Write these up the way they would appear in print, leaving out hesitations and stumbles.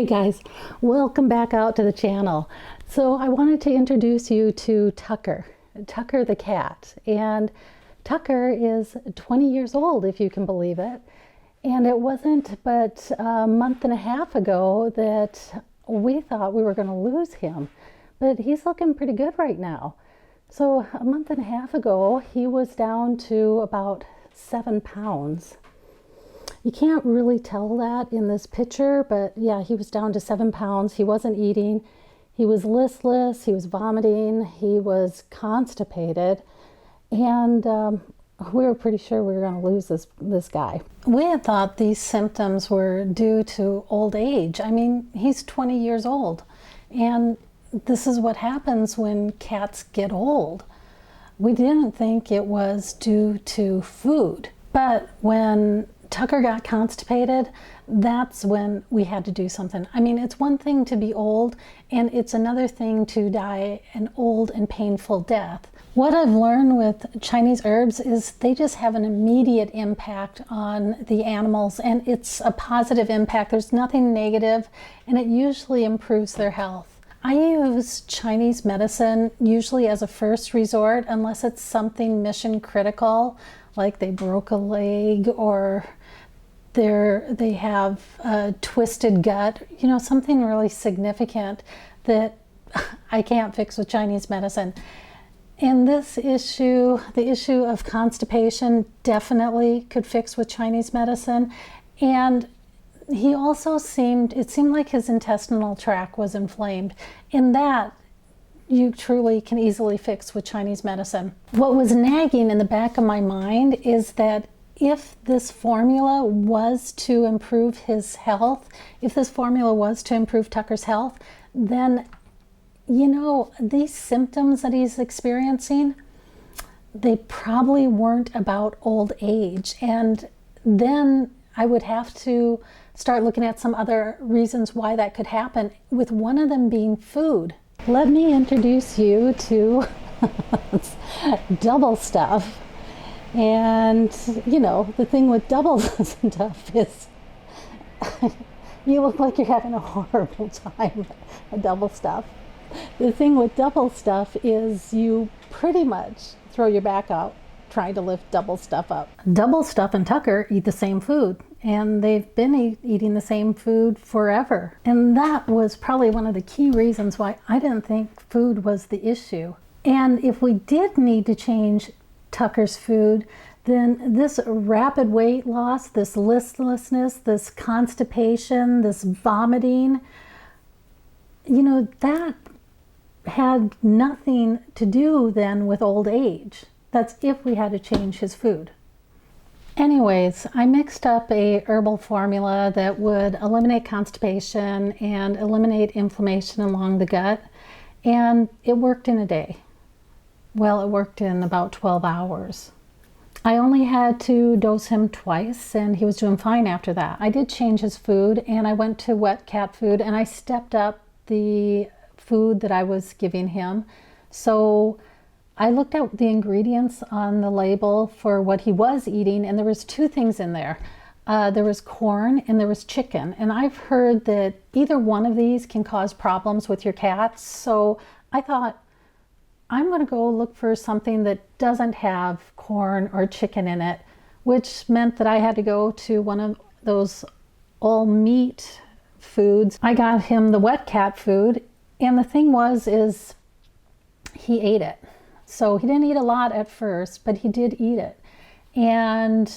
Hey guys, welcome back out to the channel. So I wanted to introduce you to Tucker the cat. And Tucker is 20 years old, if you can believe it. And it wasn't but a month and a half ago that we thought we were going to lose him. But he's looking pretty good right now. So a month and a half ago, he was down to about 7 pounds. You can't really tell that in this picture, but yeah, he was down to 7 pounds. He wasn't eating. He was listless. He was vomiting. He was constipated. And we were pretty sure we were going to lose this guy. We had thought these symptoms were due to old age. I mean, he's 20 years old. And this is what happens when cats get old. We didn't think it was due to food. But when Tucker got constipated, that's when we had to do something. I mean, it's one thing to be old, and it's another thing to die an old and painful death. What I've learned with Chinese herbs is they just have an immediate impact on the animals, and it's a positive impact. There's nothing negative, and it usually improves their health. I use Chinese medicine usually as a first resort, unless it's something mission critical, like they broke a leg or they have a twisted gut, you know, something really significant that I can't fix with Chinese medicine. And this issue, the issue of constipation, definitely could fix with Chinese medicine. And he also it seemed like his intestinal tract was inflamed. In that, you truly can easily fix with Chinese medicine. What was nagging in the back of my mind is that if this formula was to improve his health, if this formula was to improve Tucker's health, then, you know, these symptoms that he's experiencing, they probably weren't about old age. And then I would have to start looking at some other reasons why that could happen, with one of them being food. Let me introduce you to double stuff. And, you know, the thing with double stuff is you look like you're having a horrible time at double stuff. The thing with double stuff is you pretty much throw your back out trying to lift double stuff up. Double stuff and Tucker eat the same food, and they've been eating the same food forever. And that was probably one of the key reasons why I didn't think food was the issue. And if we did need to change Tucker's food, then this rapid weight loss, this listlessness, this constipation, this vomiting, you know, that had nothing to do then with old age. That's if we had to change his food. Anyways, I mixed up a herbal formula that would eliminate constipation and eliminate inflammation along the gut, and it worked in a day. Well, it worked in about 12 hours. I only had to dose him twice, and he was doing fine after that. I did change his food, and I went to wet cat food, and I stepped up the food that I was giving him. So I looked at the ingredients on the label for what he was eating, and there was 2 things in there. There was corn and there was chicken. And I've heard that either one of these can cause problems with your cats. So I thought, I'm going to go look for something that doesn't have corn or chicken in it, which meant that I had to go to one of those all meat foods. I got him the wet cat food, and the thing is he ate it. So he didn't eat a lot at first, but he did eat it. And,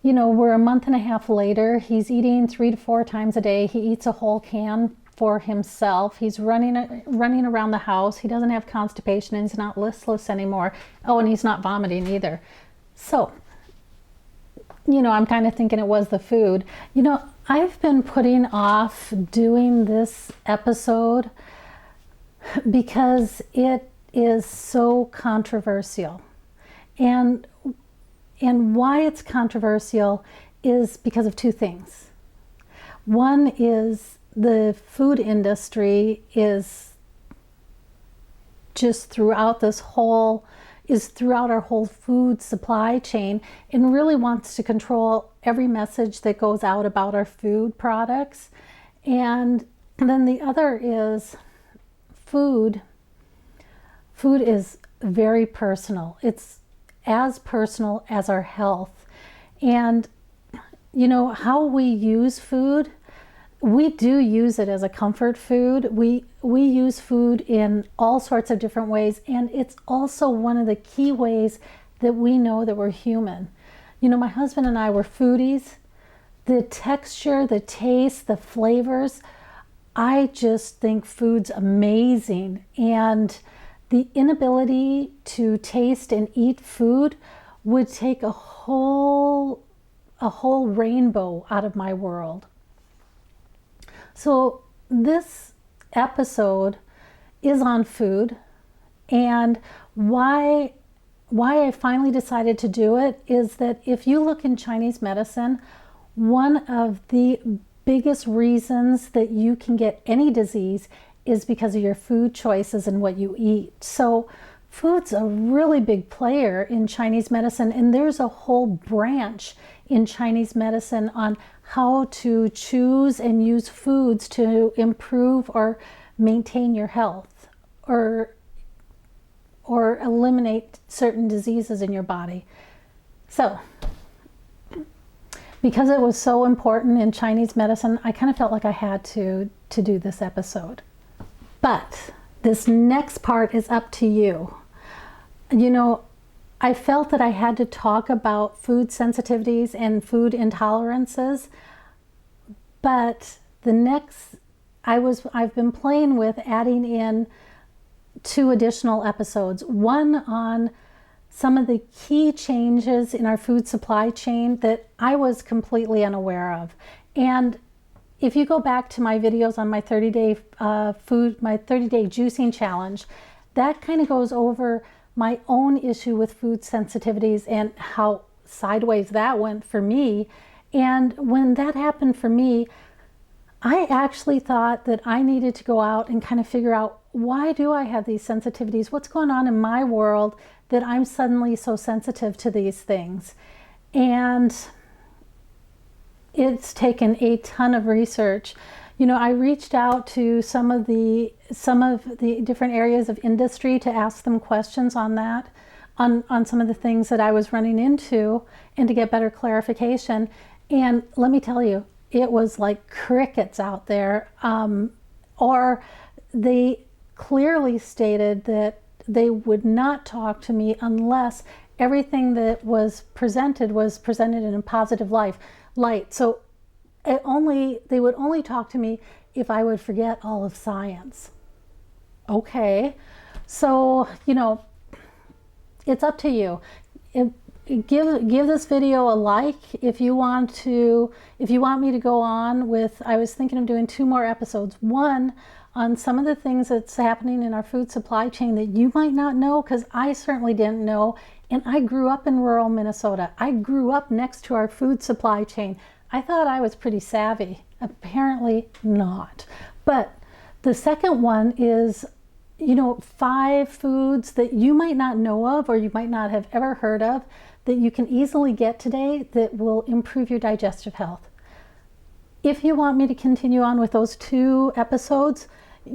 you know, we're a month and a half later. He's eating 3 to 4 times a day. He eats a whole can for himself. He's running around the house. He doesn't have constipation, and he's not listless anymore. Oh, and he's not vomiting either. So, you know, I'm kind of thinking it was the food. You know, I've been putting off doing this episode because it is so controversial. And why it's controversial is because of 2 things. One is the food industry is just throughout our whole food supply chain, and really wants to control every message that goes out about our food products. And then the other is food. Food is very personal. It's as personal as our health. And you know, how we use food, we do use it as a comfort food. We use food in all sorts of different ways, and it's also one of the key ways that we know that we're human. You know, my husband and I were foodies. The texture, the taste, the flavors, I just think food's amazing. And the inability to taste and eat food would take a whole rainbow out of my world. So this episode is on food, and why I finally decided to do it is that if you look in Chinese medicine, one of the biggest reasons that you can get any disease is because of your food choices and what you eat. So food's a really big player in Chinese medicine, and there's a whole branch in Chinese medicine on how to choose and use foods to improve or maintain your health or eliminate certain diseases in your body. So because it was so important in Chinese medicine, I kind of felt like I had to do this episode. But this next part is up to you. You know, I felt that I had to talk about food sensitivities and food intolerances, but I've been playing with adding in 2 additional episodes. One on some of the key changes in our food supply chain that I was completely unaware of. And if you go back to my videos on my 30-day my 30-day juicing challenge, that kind of goes over my own issue with food sensitivities and how sideways that went for me. And when that happened for me, I actually thought that I needed to go out and kind of figure out, why do I have these sensitivities? What's going on in my world that I'm suddenly so sensitive to these things? And it's taken a ton of research. You know, I reached out to some of the different areas of industry to ask them questions on that, on some of the things that I was running into, and to get better clarification. And let me tell you, it was like crickets out there. Or they clearly stated that they would not talk to me unless everything that was presented in a positive light. So they would only talk to me if I would forget all of science. Okay, so you know, it's up to you. Give this video a like if you want me to go on with. I was thinking of doing 2 more episodes. One on some of the things that's happening in our food supply chain that you might not know, because I certainly didn't know. And I grew up in rural Minnesota. I grew up next to our food supply chain. I thought I was pretty savvy. Apparently not. But the second one is, you know, 5 foods that you might not know of or you might not have ever heard of that you can easily get today that will improve your digestive health. If you want me to continue on with those 2 episodes,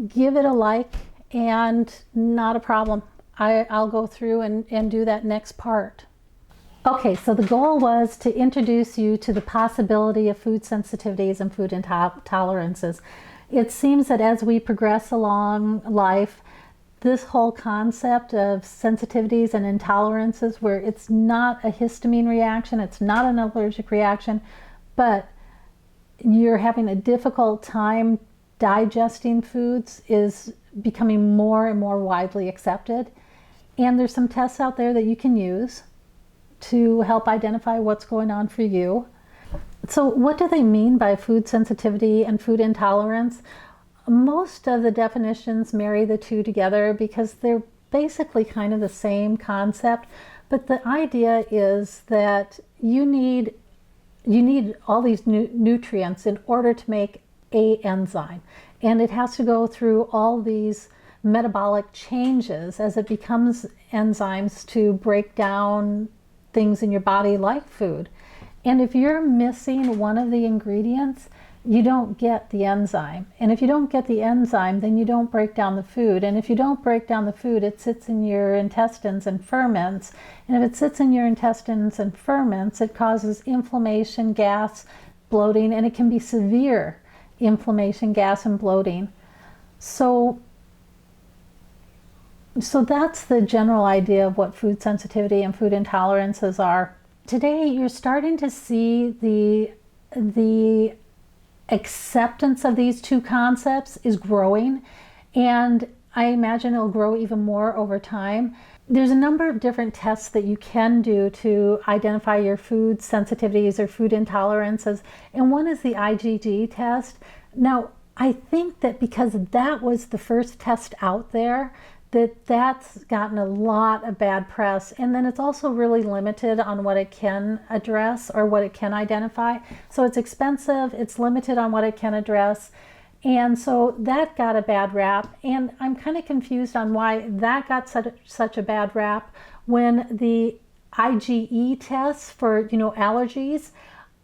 give it a like, and not a problem. I'll go through and do that next part. Okay, so the goal was to introduce you to the possibility of food sensitivities and food intolerances. It seems that as we progress along life, this whole concept of sensitivities and intolerances, where it's not a histamine reaction, it's not an allergic reaction, but you're having a difficult time digesting foods, is becoming more and more widely accepted. And there's some tests out there that you can use to help identify what's going on for you. So what do they mean by food sensitivity and food intolerance? Most of the definitions marry the 2 together because they're basically kind of the same concept, but the idea is that you need all these nutrients in order to make a enzyme, and it has to go through all these metabolic changes as it becomes enzymes to break down things in your body like food. And if you're missing one of the ingredients, you don't get the enzyme. And if you don't get the enzyme, then you don't break down the food. And if you don't break down the food, it sits in your intestines and ferments. And if it sits in your intestines and ferments, it causes inflammation, gas, bloating, and it can be severe inflammation, gas, and bloating. So that's the general idea of what food sensitivity and food intolerances are. Today, you're starting to see the acceptance of these two concepts is growing, and I imagine it'll grow even more over time. There's a number of different tests that you can do to identify your food sensitivities or food intolerances, and one is the IgG test. Now, I think that because that was the first test out there, that's gotten a lot of bad press, and then it's also really limited on what it can address or what it can identify. So it's expensive, it's limited on what it can address, and so that got a bad rap. And I'm kind of confused on why that got such a bad rap when the IgE tests for allergies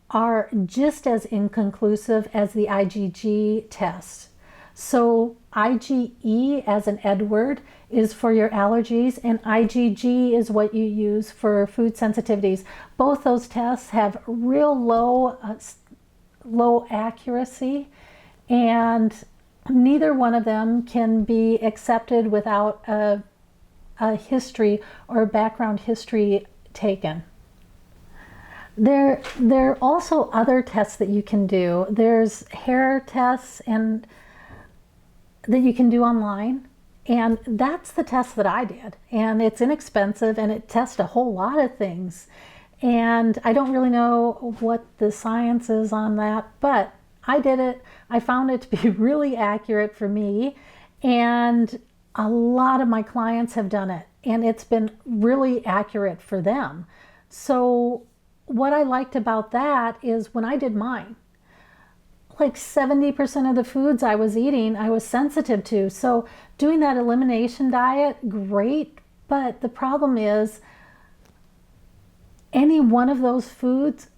are just as inconclusive as the IgG test. So IgE, as an Edward, is for your allergies, and IgG is what you use for food sensitivities. Both those tests have real low accuracy, and neither one of them can be accepted without a history or background history taken. There are also other tests that you can do. There's hair tests and that you can do online, and that's the test that I did, and it's inexpensive and it tests a whole lot of things, and I don't really know what the science is on that, but I did it. I found it to be really accurate for me, and a lot of my clients have done it, and it's been really accurate for them. So what I liked about that is when I did mine, like 70% of the foods I was eating, I was sensitive to. So doing that elimination diet, great. But the problem is any one of those foods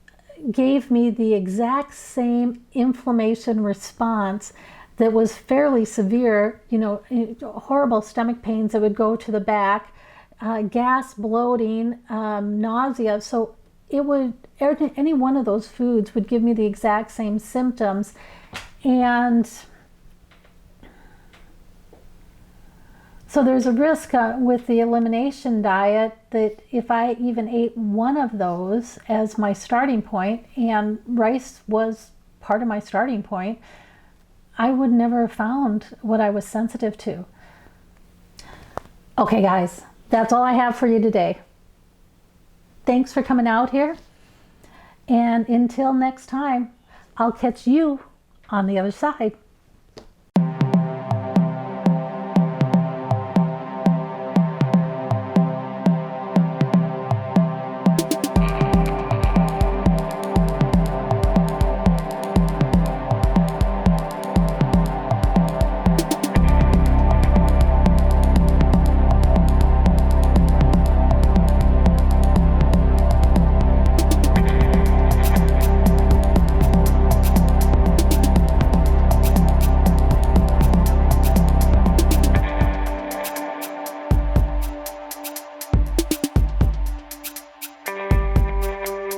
gave me the exact same inflammation response that was fairly severe, horrible stomach pains that would go to the back, gas, bloating, nausea. So any one of those foods would give me the exact same symptoms. And so there's a risk with the elimination diet that if I even ate one of those as my starting point, and rice was part of my starting point, I would never have found what I was sensitive to. Okay, guys, that's all I have for you today. Thanks for coming out here, and until next time, I'll catch you on the other side.